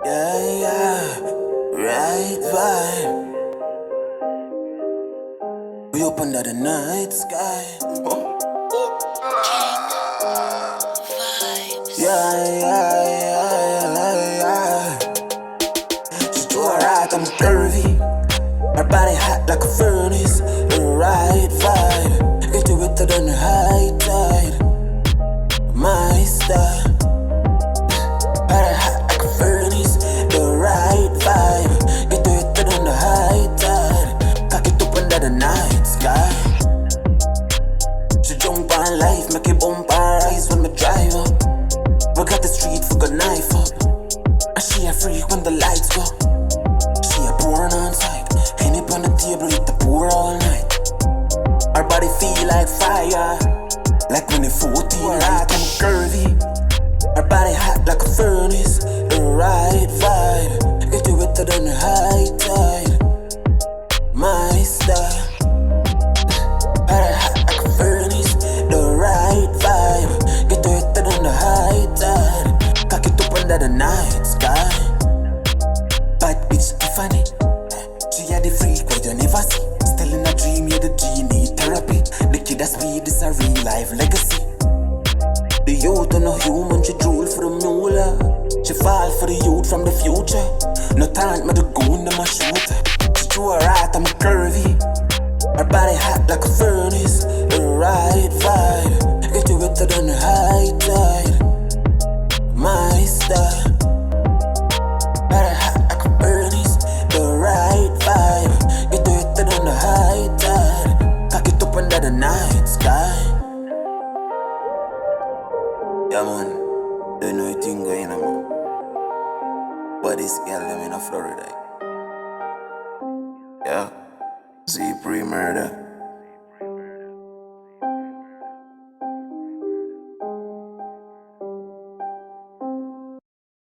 Yeah, yeah, right vibe. We up under the night sky. Yeah, yeah, yeah, yeah. She do alright, I'm curvy. Her body hot like a furnace. The right vibe. Get you wetter than the high tide. My style. Body hot like a furnace. The right vibe. Get you wetter than the high tide. Cock it up under the night sky. She jump on life, make it bump and rise when me drive up. We got the street for good knife up. And she a freak when the lights go. She a born on sight. Henny on the table, it the pour all night. Her body feel like fire. Like when they 14, right, I'm curvy. Her body hot like a furnace. The right vibe. Get you wetter than the high tide. My style. Body hot like a furnace. The right vibe. Get you wetter than the high tide. Cock it up under the night sky. Bad bitch Tiffany. She had the freak what you never see. Still in a dream, yeah, the G need therapy. The kid that speed is a real life legacy. The youth are no human, she drool for the mule. She fall for the youth from the future. No talent, but the goon, them a shooter. She do alright, I'm curvy. Her body hot like a furnace. The right vibe. Get you wetter than the high tide. My style. Body hot like a furnace. The right vibe. Get you wetter than the high tide. Cock it up under the night sky. Yeah, man. Don't know a thing going on, man. But this girl, them in Florida. Yeah. Z pre-murder.